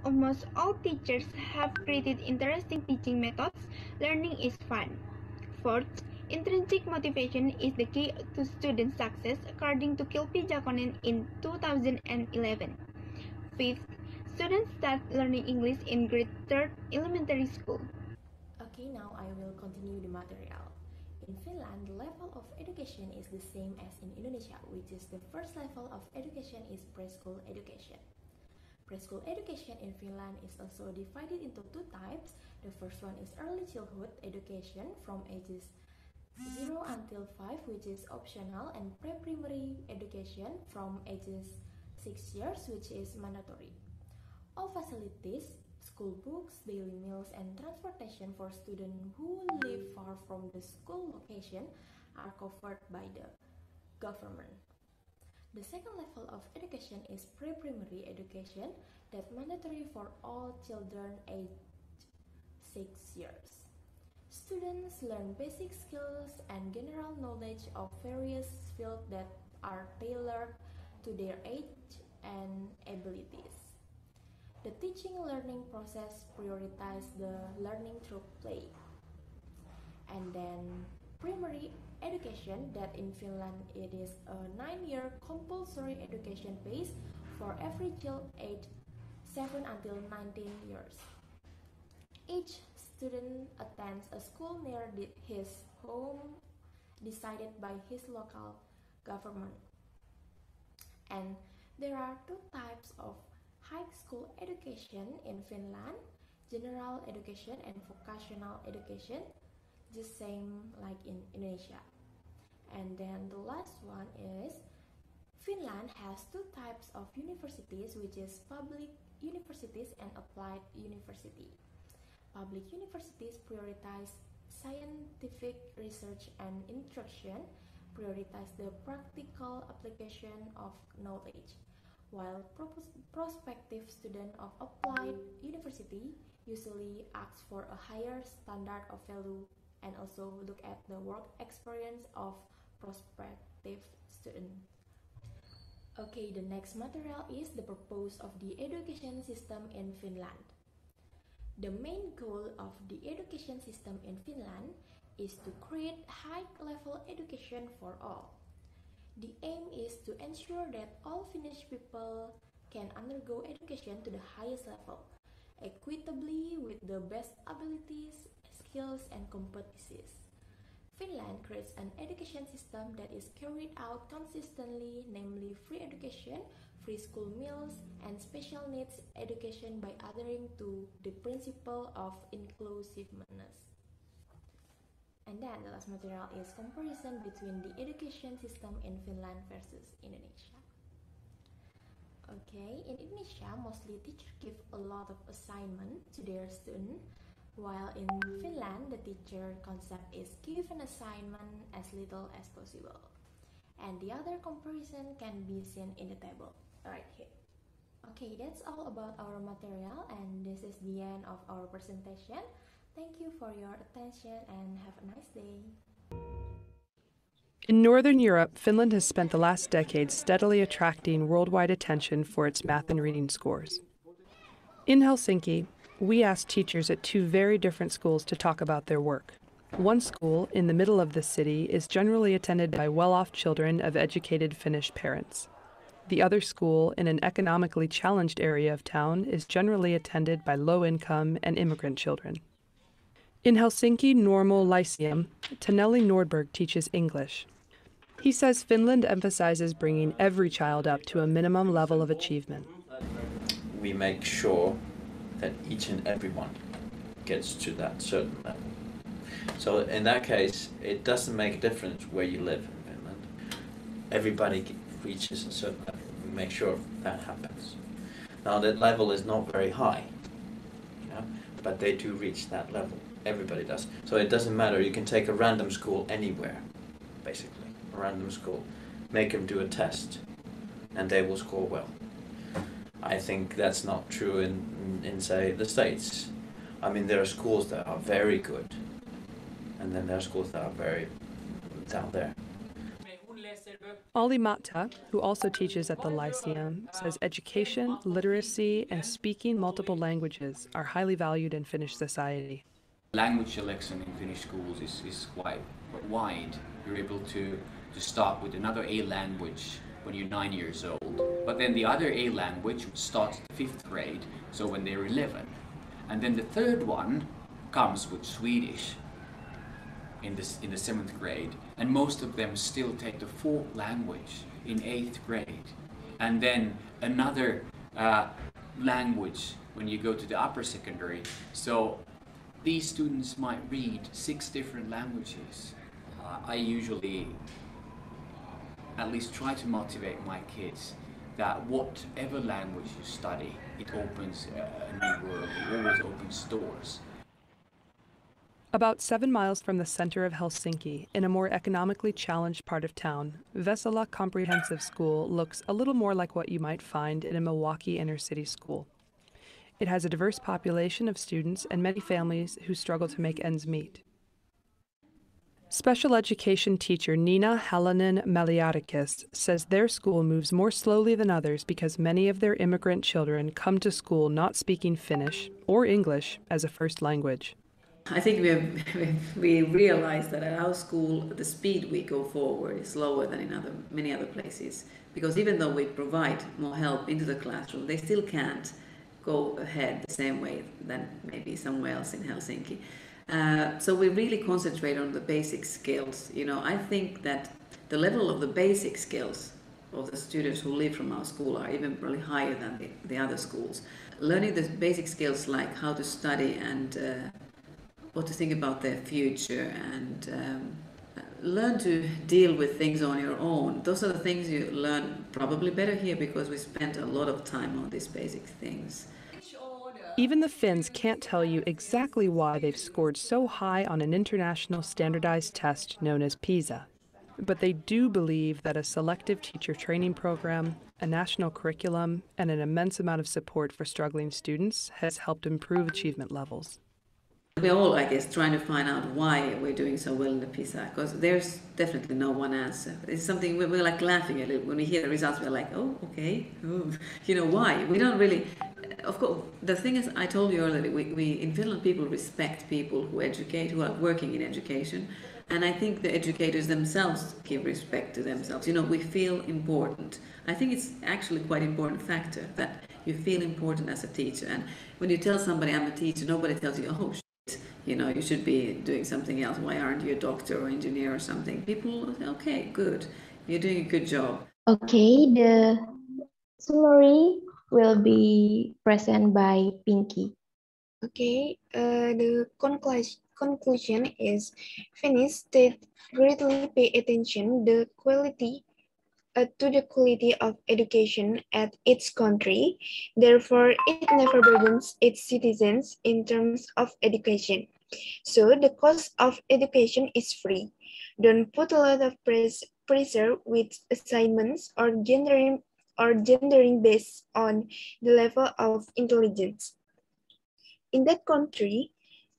Almost all teachers have created interesting teaching methods. Learning is fun. Fourth, intrinsic motivation is the key to student success, according to Kilpi Jakonen in 2011. Fifth, students start learning English in grade 3rd elementary school. Okay, now I will continue the material. In Finland, the level of education is the same as in Indonesia, which is the first level of education is preschool education. Preschool education in Finland is also divided into two types. The first one is early childhood education from ages 0 until 5, which is optional, and pre-primary education from ages 6 years, which is mandatory. All facilities, school books, daily meals, and transportation for students who live far from the school location are covered by the government. The second level of education is pre-primary education that mandatory for all children aged 6 years. Students learn basic skills and general knowledge of various fields that are tailored to their age and abilities. The teaching learning process prioritizes the learning through play. And then primary education, that in Finland it is a 9-year compulsory education base for every child aged 7 until 19 years. Each student attends a school near his home decided by his local government. And there are two types of high school education in Finland: general education and vocational education, just same like in Indonesia. And then the last one is Finland has two types of universities, which is public universities and applied university. Public universities prioritize scientific research and instruction, prioritize the practical application of knowledge, while prospective students of applied university usually ask for a higher standard of value and also look at the work experience of prospective students. Okay, the next material is the purpose of the education system in Finland. The main goal of the education system in Finland is to create high-level education for all. The aim is to ensure that all Finnish people can undergo education to the highest level, equitably with the best abilities, skills, and competencies. Finland creates an education system that is carried out consistently, namely free education, free school meals, and special needs education by adhering to the principle of inclusiveness. And then the last material is comparison between the education system in Finland versus Indonesia. Okay, in Indonesia, mostly teachers give a lot of assignment to their students, while in Finland, the teacher concept is give an assignment as little as possible. And the other comparison can be seen in the table right here. Okay, that's all about our material, and this is the end of our presentation. Thank you for your attention and have a nice day. In Northern Europe, Finland has spent the last decade steadily attracting worldwide attention for its math and reading scores. In Helsinki, we asked teachers at two very different schools to talk about their work. One school, in the middle of the city, is generally attended by well-off children of educated Finnish parents. The other school, in an economically challenged area of town, is generally attended by low-income and immigrant children. In Helsinki Normal Lyceum, Taneli Nordberg teaches English. He says Finland emphasizes bringing every child up to a minimum level of achievement. We make sure that each and everyone gets to that certain level. So in that case, it doesn't make a difference where you live in Finland. Everybody reaches a certain level. We make sure that happens. Now that level is not very high, but they do reach that level. Everybody does. So it doesn't matter. You can take a random school anywhere, basically. A random school. Make them do a test, and they will score well. I think that's not true in say, the States. I mean, there are schools that are very good, and then there are schools that are very down there. Ali Matta, who also teaches at the Lyceum, says education, literacy, and speaking multiple languages are highly valued in Finnish society. Language selection in Finnish schools is quite wide. You're able to start with another A language when you're 9 years old, but then the other A language starts at the 5th grade, so when they're 11. And then the third one comes with Swedish in the 7th grade, and most of them still take the 4th language in 8th grade, and then another language when you go to the upper secondary. So these students might read 6 different languages. I usually at least try to motivate my kids that whatever language you study, it opens a new world, it always opens doors. About 7 miles from the center of Helsinki, in a more economically challenged part of town, Vesala Comprehensive School looks a little more like what you might find in a Milwaukee inner-city school. It has a diverse population of students and many families who struggle to make ends meet. Special education teacher Nina Halonen Meliadakis says their school moves more slowly than others because many of their immigrant children come to school not speaking Finnish or English as a first language. I think we realize that at our school the speed we go forward is slower than in many other places, because even though we provide more help into the classroom, they still can't go ahead the same way than maybe somewhere else in Helsinki. So we really concentrate on the basic skills. You know, I think that the level of the basic skills of the students who leave from our school are even probably higher than the other schools. Learning the basic skills like how to study and what to think about their future and learn to deal with things on your own. Those are the things you learn probably better here because we spent a lot of time on these basic things. Even the Finns can't tell you exactly why they've scored so high on an international standardized test known as PISA. But they do believe that a selective teacher training program, a national curriculum, and an immense amount of support for struggling students has helped improve achievement levels. We're all, I guess, trying to find out why we're doing so well in the PISA, because there's definitely no one answer. It's something we're like laughing at it. When we hear the results, we're like, oh, okay. Oh. You know, why? We don't really... Of course, the thing is, I told you earlier, we in Finland, people respect people who educate, who are working in education. And I think the educators themselves give respect to themselves. You know, we feel important. I think it's actually quite an important factor that you feel important as a teacher. And when you tell somebody I'm a teacher, nobody tells you, oh, you know, you should be doing something else. Why aren't you a doctor or engineer or something? People say, okay, good. You're doing a good job. Okay, the summary will be present by Pinky. Okay, the conclusion is Finnish state greatly pay attention to the quality of education at its country. Therefore, it never burdens its citizens in terms of education. So the cost of education is free. Don't put a lot of pressure with assignments or gendering based on the level of intelligence. In that country,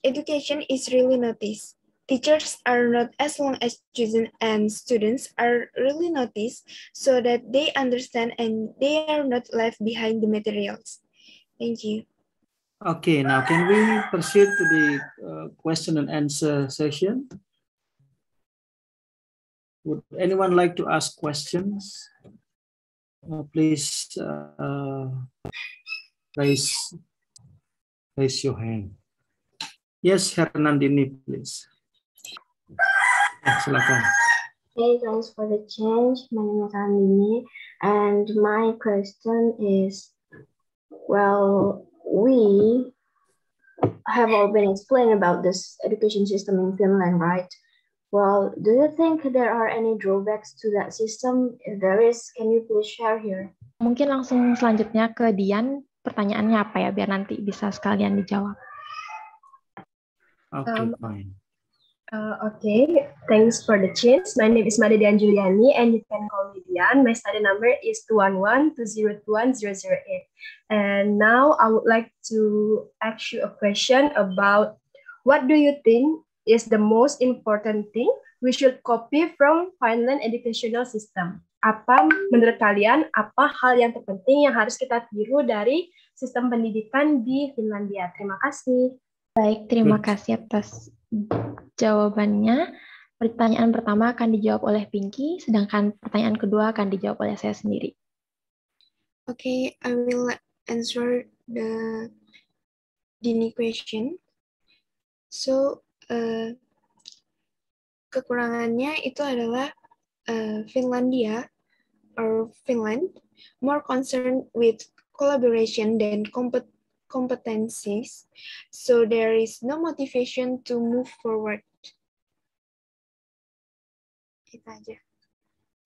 education is really noticed. Teachers are not as long as students are really noticed so that they understand and they are not left behind the materials. Thank you. Okay, now can we proceed to the question and answer session? Would anyone like to ask questions? Please raise your hand. Yes, Hernandini, please. Silakan. Hey, thanks for the change. My name is Andini, and my question is, well, we have all been explained about this education system in Finland, right? Well, do you think there are any drawbacks to that system? If there is, can you please share here? Mungkin langsung selanjutnya ke Dian, pertanyaannya apa ya, biar nanti bisa sekalian dijawab. Okay, fine. Okay, thanks for the chance. My name is Madadian Juliani, and you can call me Dian. My study number is 211-202-1008. And now I would like to ask you a question about what do you think is the most important thing we should copy from Finland educational system? apa menurut kalian apa hal yang terpenting yang harus kita tiru dari sistem pendidikan di Finlandia? Terima kasih. Baik, terima kasih atas jawabannya. Pertanyaan pertama akan dijawab oleh Pinky, sedangkan pertanyaan kedua akan dijawab oleh saya sendiri. Okay, I will answer the Dini question. So, kekurangannya itu adalah Finlandia or Finland more concerned with collaboration than competencies, so there is no motivation to move forward. Itu aja.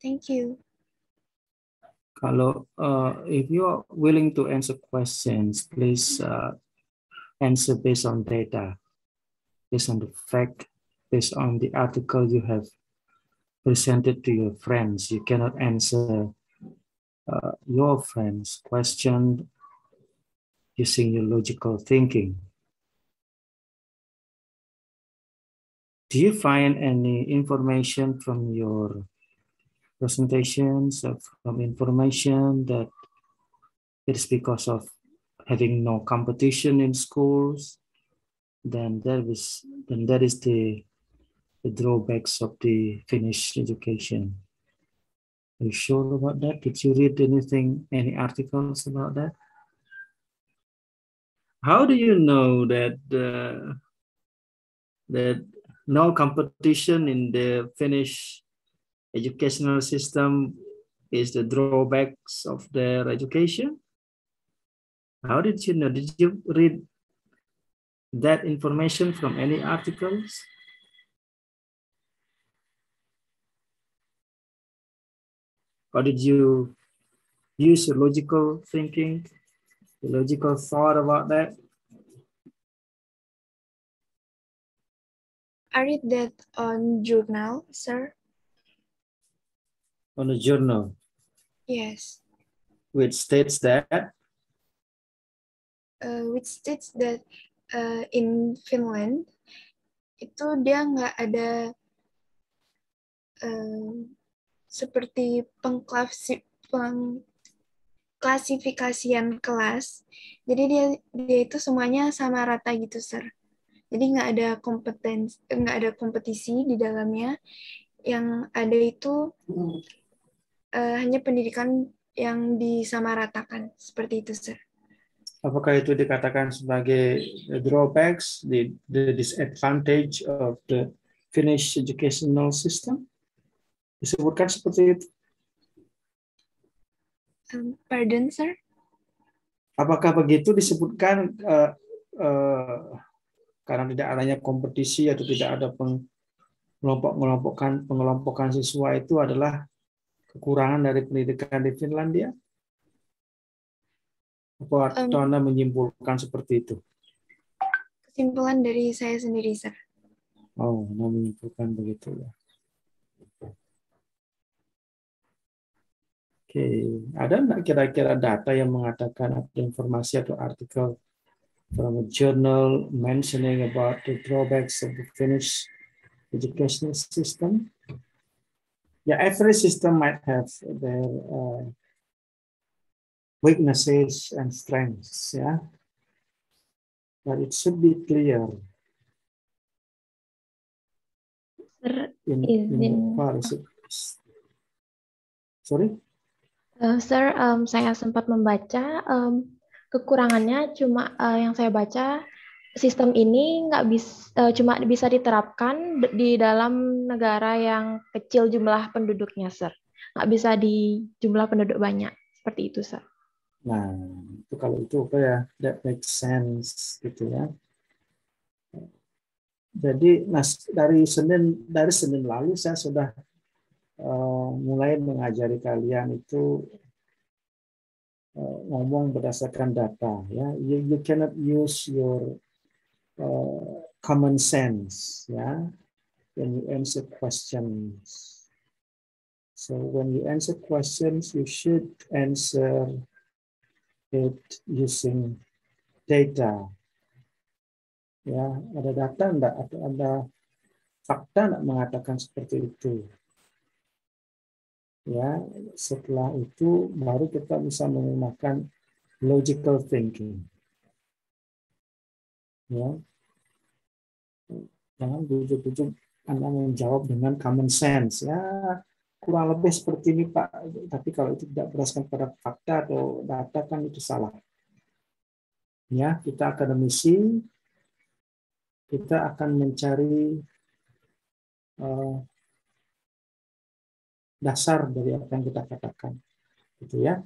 Thank you. Kalau if you are willing to answer questions, please answer based on data, based on the fact, based on the article you have presented to your friends. You cannot answer your friends' question using your logical thinking. Do you find any information from your presentations or from information that it is because of having no competition in schools? Then that is the drawbacks of the Finnish education. Are you sure about that? Did you read anything, any articles about that? How do you know that that no competition in the Finnish educational system is the drawbacks of their education? How did you know? Did you read that information from any articles? Or did you use your logical thinking, your logical thought about that? I read that on journal, sir. On a journal? Yes. Which states that? In Finland, itu dia nggak ada seperti pengklasifikasian kelas. Jadi dia itu semuanya sama rata gitu, sir. Jadi nggak ada kompetisi di dalamnya. Yang ada itu hanya pendidikan yang disamaratakan, seperti itu, sir. Apakah itu dikatakan sebagai drawbacks, the disadvantage of the Finnish educational system? Disebutkan seperti itu? Pardon, sir? Apakah begitu disebutkan karena tidak adanya kompetisi atau tidak ada pengelompokan siswa itu adalah kekurangan dari pendidikan di Finlandia? Atau Anda menyimpulkan seperti itu? Kesimpulan dari saya sendiri, sir. Oh, Anda menyimpulkan begitu ya. Oke, ada nggak kira-kira data yang mengatakan ada informasi atau artikel from a journal mentioning about the drawbacks of the Finnish educational system? Yeah, every system might have their weaknesses and strengths, yeah. But it should be clear. Sorry? Sir, saya sempat membaca kekurangannya cuma yang saya baca sistem ini cuma bisa diterapkan di dalam negara yang kecil jumlah penduduknya, sir. Nggak bisa di jumlah penduduk banyak seperti itu, sir. Nah, itu kalau itu apa ya? That makes sense gitu ya. Jadi, dari Senin lalu saya sudah mulai mengajari kalian itu ngomong berdasarkan data ya. You cannot use your common sense ya when you answer questions. So when you answer questions, you should answer it using data. Ya, ada data enggak atau ada fakta enggak mengatakan seperti itu? Ya, setelah itu baru kita bisa menggunakan logical thinking. Ya, jangan bujuk-bujuk Anda menjawab dengan common sense. Ya, kurang lebih seperti ini Pak. Tapi kalau itu tidak berdasarkan pada fakta atau data kan itu salah. Ya, kita akademisi, kita akan mencari dasar dari apa yang kita katakan, gitu ya.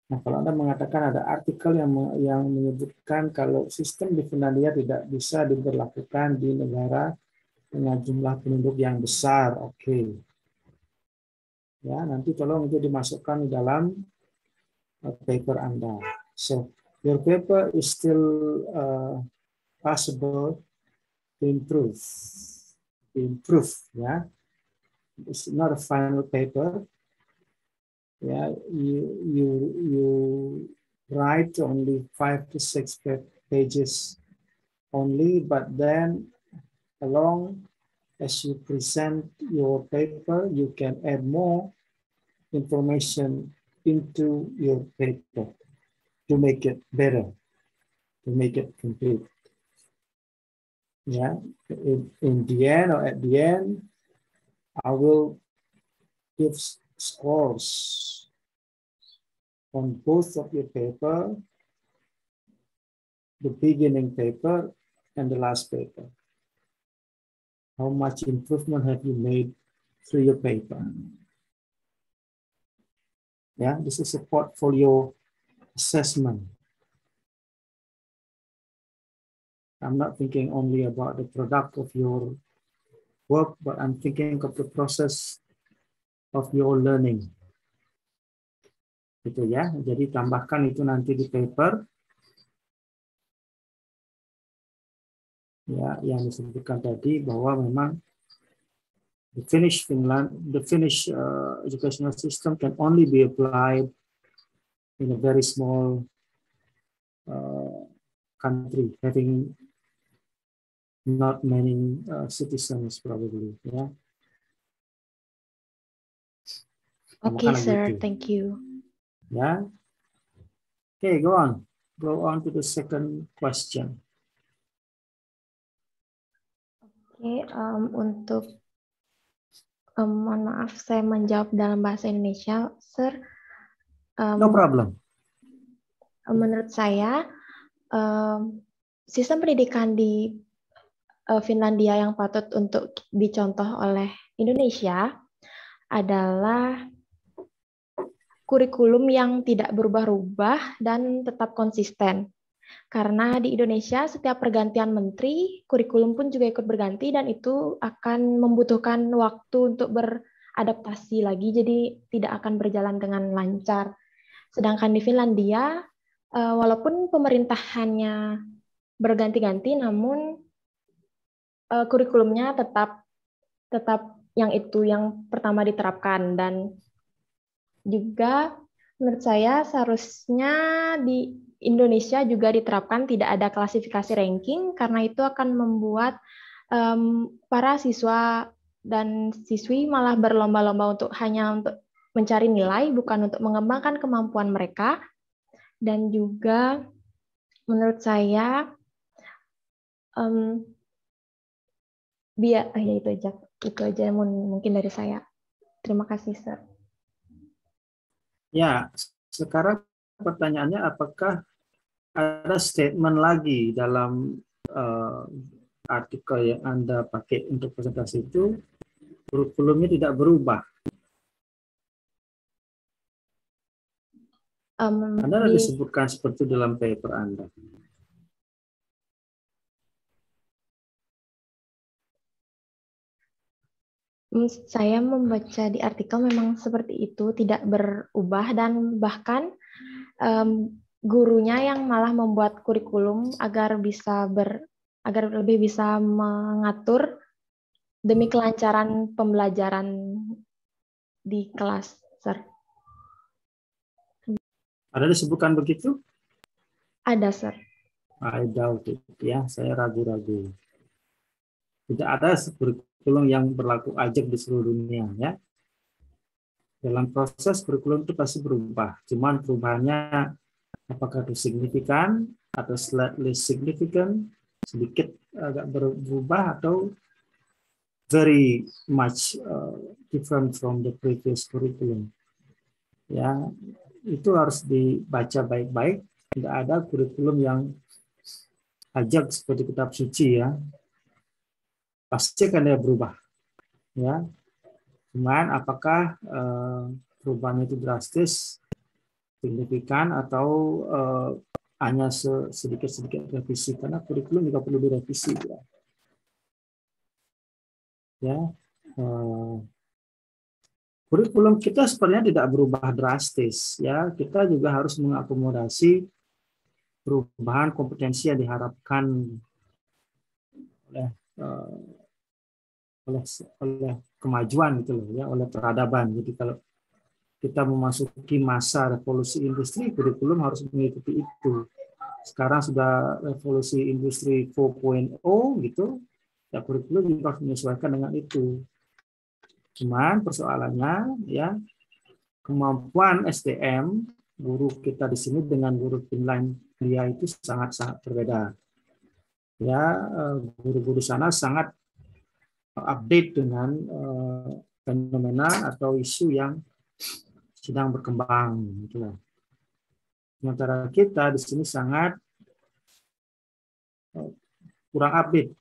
Nah, kalau Anda mengatakan ada artikel yang menyebutkan kalau sistem di Finlandia tidak bisa diberlakukan di negara dengan jumlah penduduk yang besar, oke. Ya, nanti tolong itu dimasukkan di dalam paper Anda. So, your paper is still possible to improve, ya. It's not a final paper. Yeah, you write only 5 to 6 pages only, but then along as you present your paper, you can add more information into your paper to make it better, to make it complete. Yeah, in the end or at the end, I will give scores on both of your paper, the beginning paper and the last paper. How much improvement have you made through your paper? Yeah, this is a portfolio assessment. I'm not thinking only about the product of your work, but I'm thinking of the process of your learning. Gitu ya, jadi tambahkan itu nanti di paper. Ya, yang disebutkan tadi bahwa memang the Finnish educational system can only be applied in a very small country, having not many citizens probably. Ya. Okay, sir. Thank you. Yeah. Okay, go on. Go on to the second question. Oke, untuk mohon maaf saya menjawab dalam bahasa Indonesia, sir. No problem. Menurut saya, sistem pendidikan di Finlandia yang patut untuk dicontoh oleh Indonesia adalah kurikulum yang tidak berubah-ubah dan tetap konsisten. Karena di Indonesia setiap pergantian menteri, kurikulum pun juga ikut berganti dan itu akan membutuhkan waktu untuk beradaptasi lagi, jadi tidak akan berjalan dengan lancar. Sedangkan di Finlandia, walaupun pemerintahannya berganti-ganti, namun kurikulumnya tetap yang itu yang pertama diterapkan. Dan juga menurut saya seharusnya di Indonesia juga diterapkan tidak ada klasifikasi ranking karena itu akan membuat para siswa dan siswi malah berlomba-lomba untuk mencari nilai, bukan untuk mengembangkan kemampuan mereka. Dan juga menurut saya ya itu aja mungkin dari saya. Terima kasih, Sir. Ya, sekarang pertanyaannya apakah ada statement lagi dalam artikel yang Anda pakai untuk presentasi itu, kurikulumnya tidak berubah. Anda disebutkan seperti dalam paper Anda. Saya membaca di artikel memang seperti itu, tidak berubah dan bahkan gurunya yang malah membuat kurikulum agar lebih bisa mengatur demi kelancaran pembelajaran di kelas, Sir. Ada disebutkan begitu? Ada, Sir. I doubt it, ya, saya ragu-ragu. Tidak ada kurikulum yang berlaku ajak di seluruh dunia, ya. Dalam proses kurikulum itu pasti berubah. Cuman perubahannya apakah itu signifikan atau slightly significant, sedikit agak berubah atau very much different from the previous curriculum. Ya, itu harus dibaca baik-baik. Tidak ada kurikulum yang ajak seperti kitab suci ya. Pasti akan dia berubah. Ya. Cuman apakah perubahan itu drastis, signifikan atau hanya sedikit-sedikit revisi, karena kurikulum juga perlu direvisi ya. Ya, kurikulum kita sebenarnya tidak berubah drastis ya. Kita juga harus mengakomodasi perubahan kompetensi yang diharapkan oleh kemajuan gitu loh ya, oleh peradaban. Jadi kalau kita memasuki masa revolusi industri, kurikulum harus mengikuti itu. Sekarang sudah revolusi industri 4.0 gitu, ya kurikulum juga harus menyesuaikan dengan itu. Cuman persoalannya ya, kemampuan SDM guru kita di sini dengan guru Finlandia itu sangat-sangat berbeda. Ya, guru-guru sana sangat update dengan fenomena atau isu yang sedang berkembang gitu. Sementara kita di sini sangat kurang update.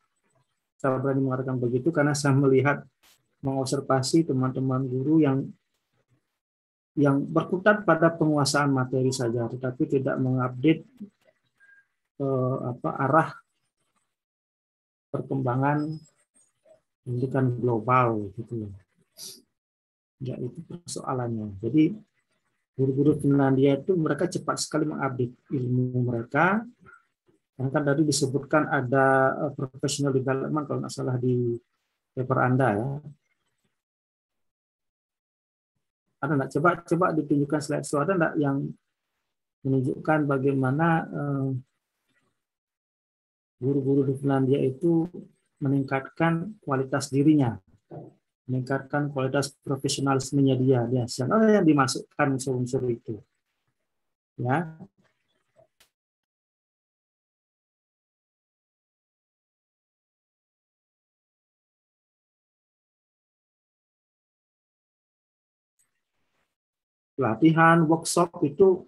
Saya berani mengatakan begitu karena saya melihat, mengobservasi teman-teman guru yang berkutat pada penguasaan materi saja, tetapi tidak mengupdate arah perkembangan pendidikan global gitu. Ya, itu persoalannya. Jadi guru-guru Finlandia itu mereka cepat sekali mengupdate ilmu mereka. Karena kan tadi disebutkan ada professional development kalau nggak salah di paper Anda ya. Ada nggak? Coba ditunjukkan slide show, ada nggak yang menunjukkan bagaimana guru-guru di Finlandia itu meningkatkan kualitas dirinya, meningkatkan kualitas profesionalismenya dia. Yang dimasukkan unsur-unsur itu. Ya. Pelatihan, workshop itu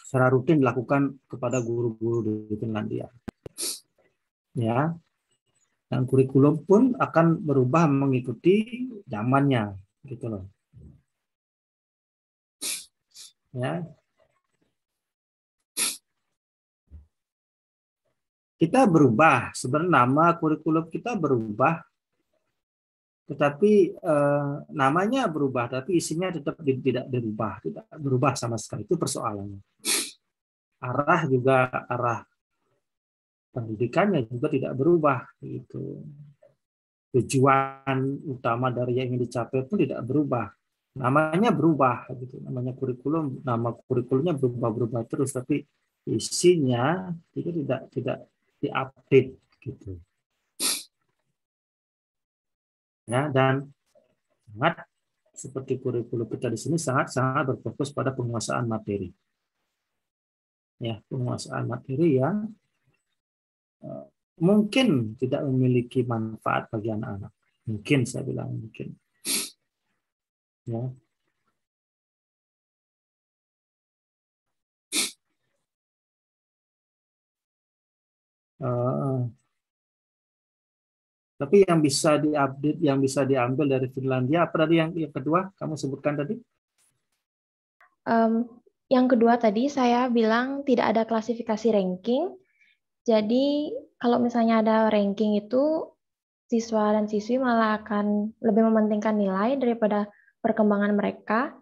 secara rutin dilakukan kepada guru-guru di Finlandia. Ya. Dan kurikulum pun akan berubah mengikuti zamannya, gitu loh. Ya. Kita berubah, sebenarnya nama kurikulum kita berubah, tetapi namanya berubah, tapi isinya tetap tidak berubah sama sekali. Itu persoalannya. Arah pendidikannya juga tidak berubah, gitu. Tujuan utama dari yang ingin dicapai pun tidak berubah. Namanya berubah, gitu. Namanya kurikulum, nama kurikulumnya berubah terus, tapi isinya itu tidak diupdate, gitu. Ya, dan sangat seperti kurikulum kita di sini sangat berfokus pada penguasaan materi. Ya, penguasaan materi yang mungkin tidak memiliki manfaat bagi anak-anak. Mungkin, saya bilang mungkin. Ya. Tapi yang bisa diupdate, yang bisa diambil dari Finlandia, apa tadi yang kedua kamu sebutkan tadi? Yang kedua tadi saya bilang tidak ada klasifikasi ranking. Jadi kalau misalnya ada ranking itu, siswa dan siswi malah akan lebih mementingkan nilai daripada perkembangan mereka.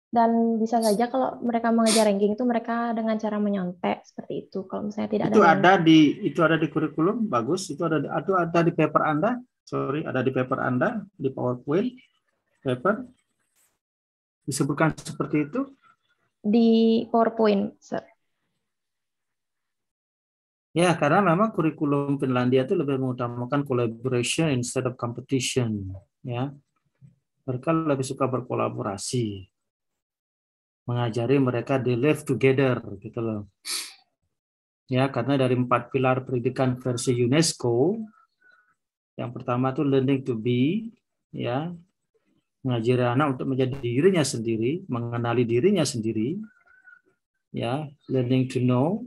Dan bisa saja kalau mereka mengejar ranking itu mereka dengan cara menyontek seperti itu. Kalau misalnya tidak ada itu ada di kurikulum, bagus. Itu ada di paper Anda. Sorry, ada di paper Anda, di PowerPoint paper. Disebutkan seperti itu di PowerPoint, Sir. Ya, karena memang kurikulum Finlandia itu lebih mengutamakan collaboration instead of competition, ya. Mereka lebih suka berkolaborasi. Mengajari mereka they live together gitu loh. Ya, karena dari 4 pilar pendidikan versi UNESCO, yang pertama itu learning to be, ya, mengajari anak untuk menjadi dirinya sendiri, mengenali dirinya sendiri, ya, learning to know,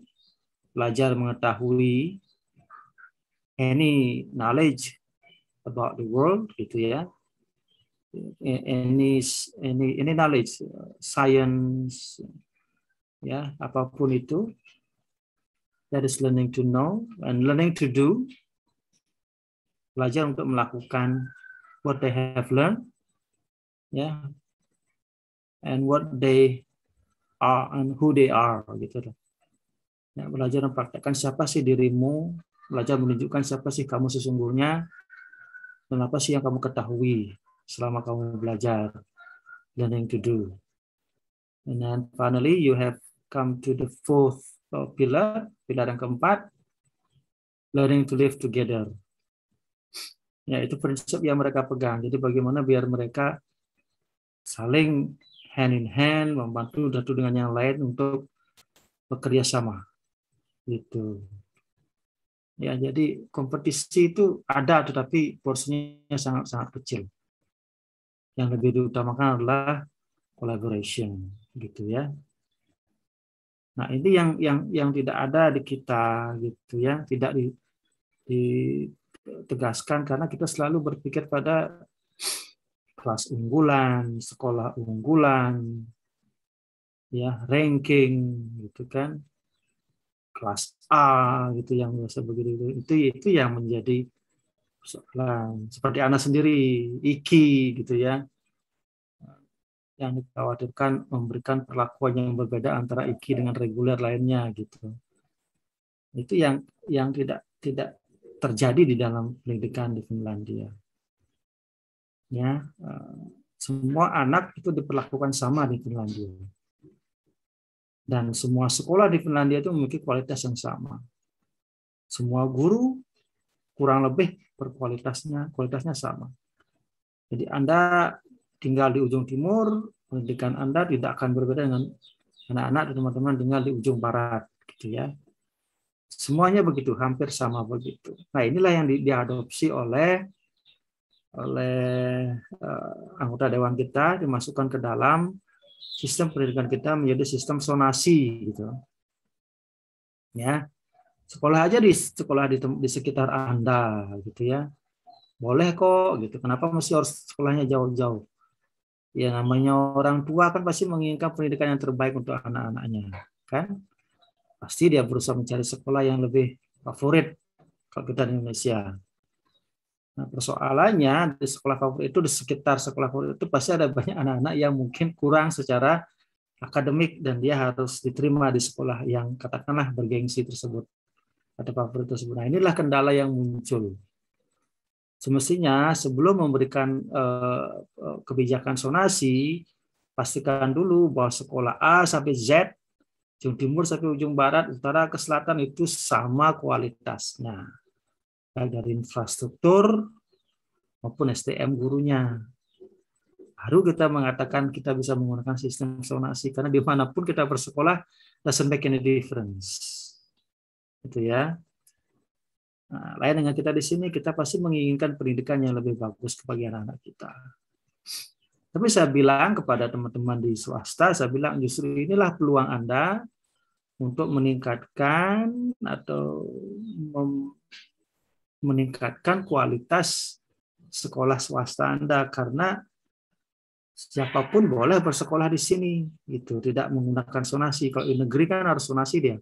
belajar mengetahui any knowledge about the world, gitu ya, any knowledge, science, ya, apapun itu. That is learning to know, and learning to do, belajar untuk melakukan what they have learned, ya, and what they are and who they are, gitu. Ya, belajar mempraktekkan siapa sih dirimu, belajar menunjukkan siapa sih kamu sesungguhnya, dan apa sih yang kamu ketahui selama kamu belajar. Learning to do. And then finally you have come to the 4th pilar yang keempat, learning to live together. Ya, itu prinsip yang mereka pegang. Jadi bagaimana biar mereka saling hand in hand, membantu satu dengan yang lain untuk bekerja sama. Gitu. Ya, jadi kompetisi itu ada, tetapi porsinya sangat-sangat kecil. Yang lebih diutamakan adalah collaboration, gitu ya. Nah, ini yang tidak ada di kita, gitu ya, tidak ditegaskan karena kita selalu berpikir pada kelas unggulan, sekolah unggulan, ya, ranking, gitu kan, kelas A, gitu yang biasa begitu. Itu yang menjadi persoalan. Seperti anak sendiri, IKI, gitu ya, yang dikhawatirkan memberikan perlakuan yang berbeda antara IKI dengan reguler lainnya, gitu. Itu yang tidak terjadi di dalam pendidikan di Finlandia. Ya, semua anak itu diperlakukan sama di Finlandia. Dan semua sekolah di Finlandia itu memiliki kualitas yang sama. Semua guru kurang lebih kualitasnya sama. Jadi Anda tinggal di ujung timur, pendidikan Anda tidak akan berbeda dengan anak-anak dan teman-teman tinggal di ujung barat, gitu ya. Semuanya begitu, hampir sama begitu. Nah, inilah yang diadopsi oleh anggota dewan kita, dimasukkan ke dalam sistem pendidikan kita menjadi sistem sonasi, gitu. Ya, sekolah aja di sekitar Anda, gitu ya. Boleh kok, gitu. Kenapa mesti harus sekolahnya jauh-jauh? Ya, namanya orang tua kan pasti menginginkan pendidikan yang terbaik untuk anak-anaknya, kan? Pasti dia berusaha mencari sekolah yang lebih favorit kalau kita di Indonesia. Nah, persoalannya di sekolah favorit itu, di sekitar sekolah favorit itu pasti ada banyak anak-anak yang mungkin kurang secara akademik dan dia harus diterima di sekolah yang katakanlah bergengsi tersebut atau favorit tersebut. Nah, inilah kendala yang muncul. Semestinya sebelum memberikan kebijakan sonasi, pastikan dulu bahwa sekolah A sampai Z, ujung timur sampai ujung barat, utara ke selatan itu sama kualitasnya. Baik dari infrastruktur maupun SDM gurunya. Baru kita mengatakan kita bisa menggunakan sistem sonasi, karena dimanapun kita bersekolah, doesn't make any difference. Itu ya. Nah, lain dengan kita di sini, kita pasti menginginkan pendidikan yang lebih bagus kepada anak-anak kita. Tapi saya bilang kepada teman-teman di swasta, saya bilang justru inilah peluang Anda untuk meningkatkan atau meningkatkan kualitas sekolah swasta Anda, karena siapapun boleh bersekolah di sini, gitu, tidak menggunakan sonasi. Kalau di negeri kan harus sonasi dia.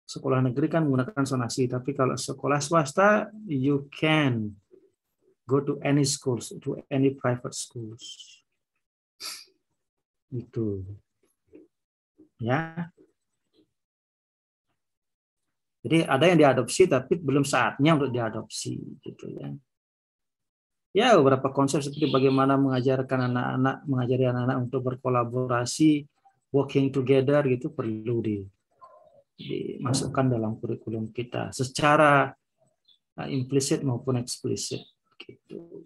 Sekolah negeri kan menggunakan sonasi, tapi kalau sekolah swasta, you can go to any schools, to any private schools. Itu, ya. Jadi ada yang diadopsi, tapi belum saatnya untuk diadopsi, gitu ya. Ya, beberapa konsep seperti bagaimana mengajari anak-anak untuk berkolaborasi, working together, gitu perlu dimasukkan dalam kurikulum kita secara implisit maupun eksplisit, gitu.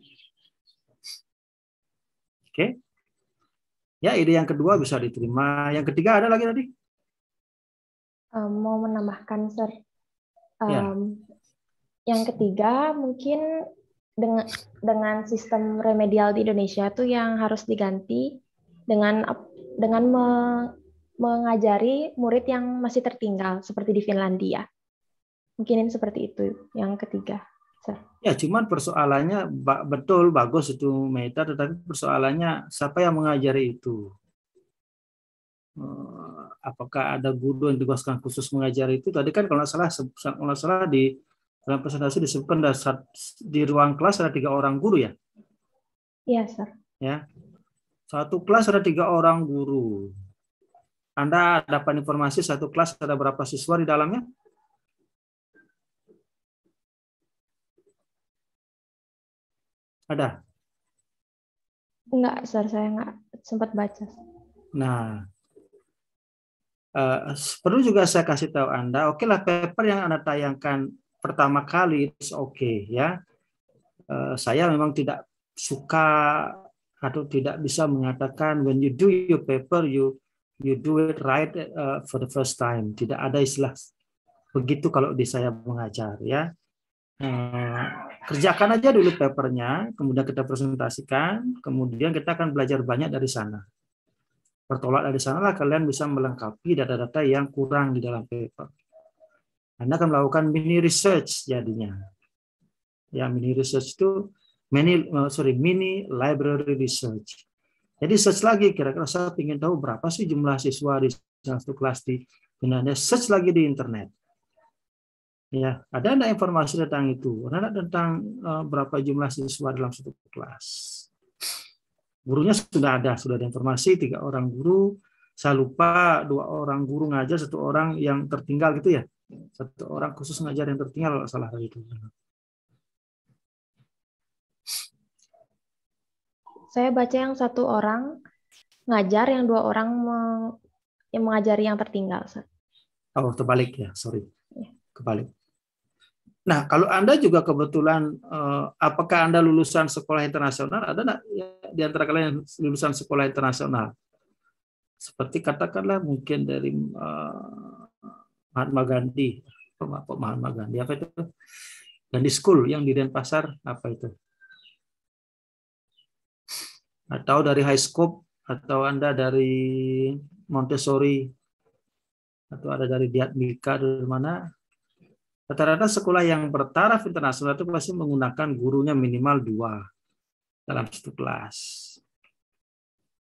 Oke. Ya, ide yang kedua bisa diterima. Yang ketiga ada lagi tadi? Mau menambahkan, Sir. Ya. Yang ketiga mungkin dengan sistem remedial di Indonesia itu yang harus diganti dengan mengajari murid yang masih tertinggal seperti di Finlandia. Mungkin seperti itu yang ketiga. Sir. Ya, cuman persoalannya betul bagus itu Meta, tetapi persoalannya siapa yang mengajari itu? Apakah ada guru yang ditugaskan khusus mengajari itu? Tadi kan kalau nggak salah di dalam presentasi disebutkan di ruang kelas ada 3 orang guru ya? Iya, Sir. Ya, satu kelas ada 3 orang guru. Anda dapat informasi satu kelas ada berapa siswa di dalamnya? Ada? Enggak, Sir. Saya nggak sempat baca. Nah, perlu juga saya kasih tahu Anda, oke lah paper yang Anda tayangkan pertama kali itu oke ya. Saya memang tidak suka atau tidak bisa mengatakan when you do your paper you do it right for the first time. Tidak ada istilah begitu kalau di saya mengajar ya. Kerjakan aja dulu papernya, kemudian kita presentasikan, kemudian kita akan belajar banyak dari sana. Bertolak dari sanalah kalian bisa melengkapi data-data yang kurang di dalam paper. Anda akan melakukan mini research jadinya. Ya, mini research itu mini library research. Jadi search lagi, kira-kira saya ingin tahu berapa sih jumlah siswa di satu kelas di Finlandia. Search lagi di internet. Ya, ada enggak informasi tentang itu? Ada tentang berapa jumlah siswa dalam satu kelas? Gurunya sudah ada informasi 3 orang guru. Saya lupa 2 orang guru ngajar, 1 orang yang tertinggal gitu ya. 1 orang khusus ngajar yang tertinggal kalau salah itu. Saya baca yang 1 orang ngajar, yang 2 orang yang mengajari yang tertinggal. Oh, terbalik ya, sorry. Kebalik. Nah, kalau Anda juga kebetulan, apakah Anda lulusan sekolah internasional? Ada nggak di antara kalian yang lulusan sekolah internasional? Seperti katakanlah mungkin dari Mahatma Gandhi. Mahatma Gandhi, apa itu? Gandhi School yang di Denpasar, apa itu? Atau dari High Scope, atau Anda dari Montessori, atau ada dari Diatmika, dari mana? Rata-rata sekolah yang bertaraf internasional itu pasti menggunakan gurunya minimal 2 dalam satu kelas.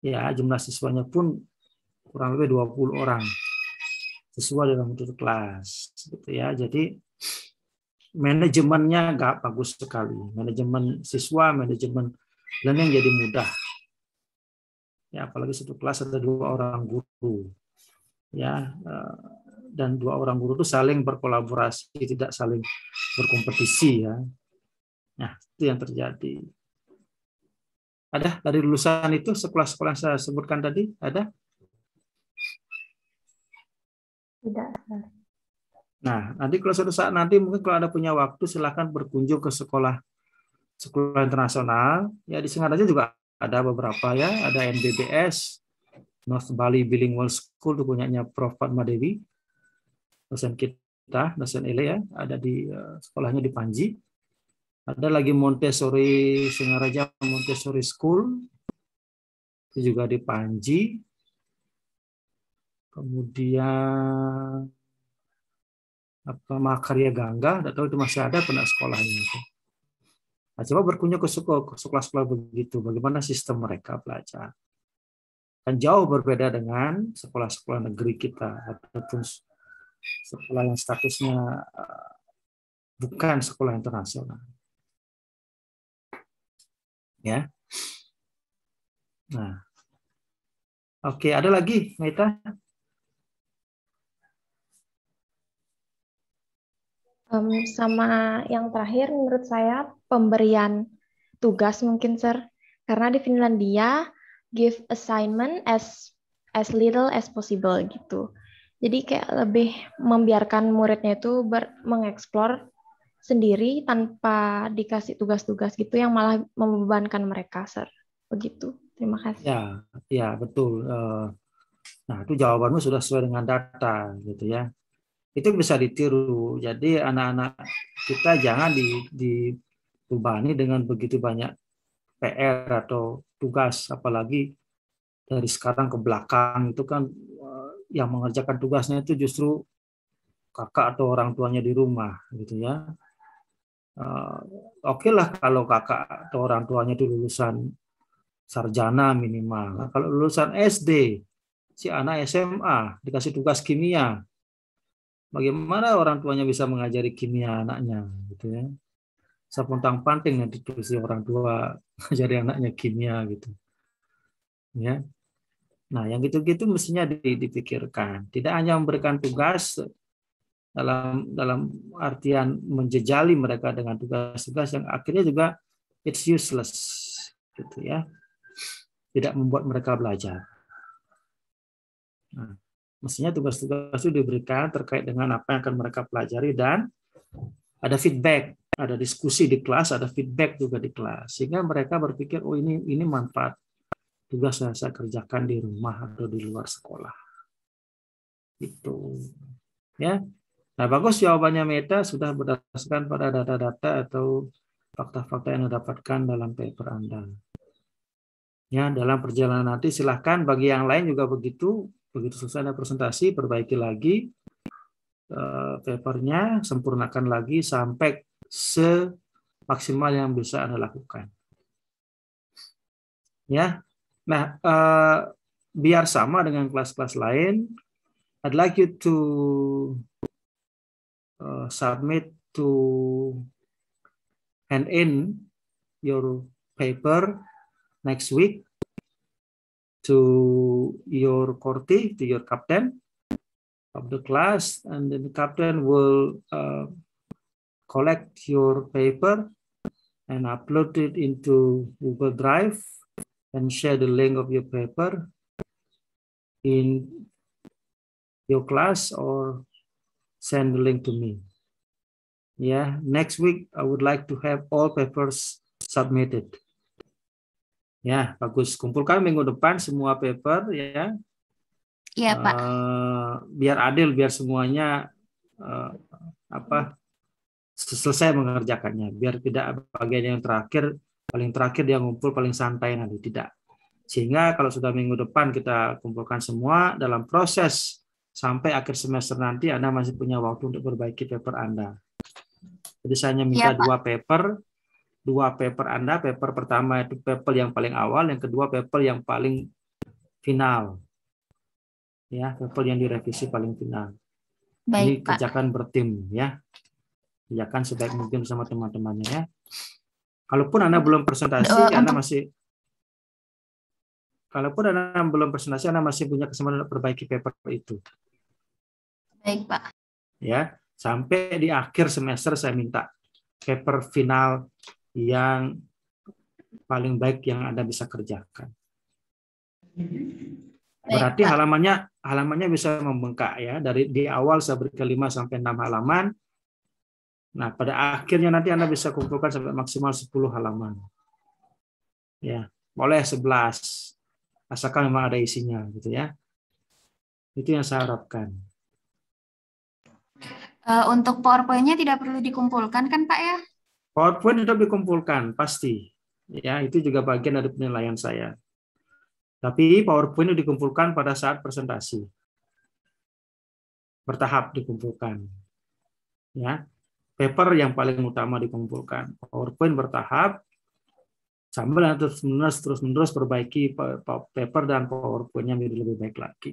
Ya, jumlah siswanya pun kurang lebih 20 orang siswa dalam satu kelas. Gitu ya. Jadi manajemennya nggak bagus sekali. Manajemen siswa, manajemen learning jadi mudah. Ya, apalagi satu kelas ada 2 orang guru. Ya, dan 2 orang guru itu saling berkolaborasi, tidak saling berkompetisi ya. Nah, itu yang terjadi. Ada dari lulusan itu sekolah-sekolah yang saya sebutkan tadi? Ada? Tidak. Nah, nanti kalau suatu saat nanti mungkin kalau Anda punya waktu silahkan berkunjung ke sekolah internasional. Ya, di Singaraja juga ada beberapa ya. Ada NBBS, North Bali Bilingual School, itu punyanya Prof. Fatma Dewi. Dosen kita, dosen Ele ya, ada di sekolahnya di Panji. Ada lagi Montessori, Singaraja Montessori School, itu juga di Panji. Kemudian apa Mahakarya Gangga, tidak tahu itu masih ada pernah sekolahnya. Nah, coba berkunjung ke sekolah-sekolah begitu, bagaimana sistem mereka belajar. Kan jauh berbeda dengan sekolah-sekolah negeri kita ataupun sekolah yang statusnya bukan sekolah internasional. Ya. Nah. Oke, ada lagi, Meta? Sama yang terakhir menurut saya pemberian tugas mungkin, Sir. Karena di Finlandia give assignment as little as possible gitu. Jadi kayak lebih membiarkan muridnya itu mengeksplor sendiri tanpa dikasih tugas-tugas gitu yang malah membebankan mereka, Sir. Begitu. Terima kasih. Ya betul. Nah, itu jawabanmu sudah sesuai dengan data, gitu ya. Itu bisa ditiru. Jadi anak-anak kita jangan dibebani dengan begitu banyak PR atau tugas, apalagi dari sekarang ke belakang itu kan yang mengerjakan tugasnya itu justru kakak atau orang tuanya di rumah, gitu ya. Oke lah kalau kakak atau orang tuanya itu lulusan sarjana minimal. Nah, kalau lulusan SD, si anak SMA dikasih tugas kimia, bagaimana orang tuanya bisa mengajari kimia anaknya, gitu ya? Sepontang-panting nanti si orang tua mengajari anaknya kimia, gitu, ya. Nah, yang gitu-gitu mestinya dipikirkan. Tidak hanya memberikan tugas dalam artian menjejali mereka dengan tugas-tugas yang akhirnya juga it's useless, gitu ya. Tidak membuat mereka belajar. Nah, mestinya tugas-tugas itu diberikan terkait dengan apa yang akan mereka pelajari dan ada feedback, ada diskusi di kelas, ada feedback juga di kelas, sehingga mereka berpikir, oh ini manfaat tugas yang saya kerjakan di rumah atau di luar sekolah. Itu, ya. Nah, bagus jawabannya Meta, sudah berdasarkan pada data-data atau fakta-fakta yang didapatkan dalam paper Anda. Ya, dalam perjalanan nanti silahkan bagi yang lain juga begitu. Begitu selesai ada presentasi, perbaiki lagi papernya, sempurnakan lagi sampai semaksimal yang bisa Anda lakukan. Ya, nah biar sama dengan kelas-kelas lain, I'd like you to submit to hand in your paper next week to your Korti, to your captain of the class, and then the captain will collect your paper and upload it into Google Drive and share the link of your paper in your class or send the link to me. Yeah, next week I would like to have all papers submitted. Ya, bagus. Kumpulkan minggu depan semua paper, ya. Iya, Pak. Biar adil, biar semuanya selesai mengerjakannya. Biar tidak bagian yang terakhir, paling terakhir dia ngumpul paling santai nanti, tidak. Sehingga kalau sudah minggu depan kita kumpulkan semua, dalam proses sampai akhir semester nanti Anda masih punya waktu untuk perbaiki paper Anda. Jadi saya hanya minta dua paper Anda, paper pertama itu paper yang paling awal, yang kedua paper yang paling final. Ya, paper yang direvisi paling final. Baik, ini kerjakan bertim, ya. Kerjakan sebaik mungkin bersama teman-temannya, ya. Kalaupun Anda belum presentasi, Anda masih punya kesempatan untuk perbaiki paper itu. Baik, Pak. Ya, sampai di akhir semester saya minta paper final yang paling baik yang Anda bisa kerjakan. Berarti halamannya bisa membengkak, ya. Di awal saya berikan 5 sampai 6 halaman. Nah, pada akhirnya nanti Anda bisa kumpulkan sampai maksimal 10 halaman. Ya, boleh 11. Asalkan memang ada isinya, gitu ya. Itu yang saya harapkan. Untuk PowerPoint-nya tidak perlu dikumpulkan kan, Pak, ya? PowerPoint tetap dikumpulkan, pasti. Ya, itu juga bagian dari penilaian saya. Tapi PowerPoint itu dikumpulkan pada saat presentasi. Bertahap dikumpulkan. Ya. Paper yang paling utama dikumpulkan. PowerPoint bertahap, sambil terus-menerus perbaiki paper dan PowerPoint-nya menjadi lebih baik lagi.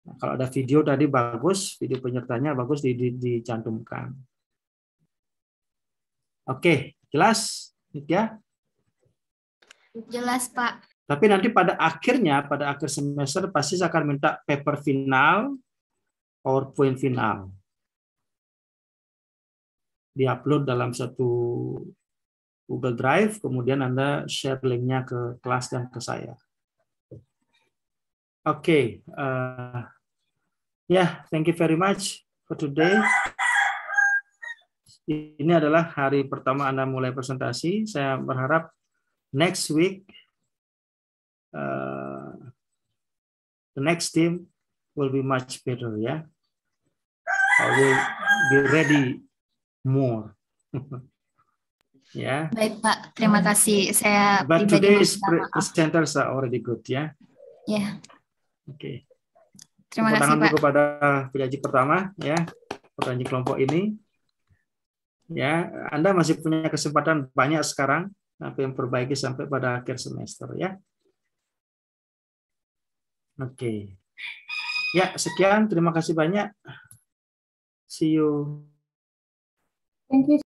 Nah, kalau ada video tadi bagus, video penyertanya bagus dicantumkan. Oke, jelas, ya? Jelas, Pak. Tapi nanti pada akhir semester pasti saya akan minta paper final, PowerPoint final. Di-upload dalam satu Google Drive, kemudian Anda share linknya ke kelas dan ke saya. Oke, thank you very much for today. Ini adalah hari pertama Anda mulai presentasi. Saya berharap next week the next team will be much better, yeah. I will be ready more. Yeah. Baik Pak, terima kasih. Saya But pribadi today's meminta maaf. presenters are already good, ya. Ya, Oke. terima Tepuk kasih tangan Pak. dulu kepada penyaji pertama, ya, penyaji kelompok ini. Ya, Anda masih punya kesempatan banyak sekarang sampai memperbaiki sampai pada akhir semester, ya. Oke. Ya, sekian. Terima kasih banyak. See you. Thank you.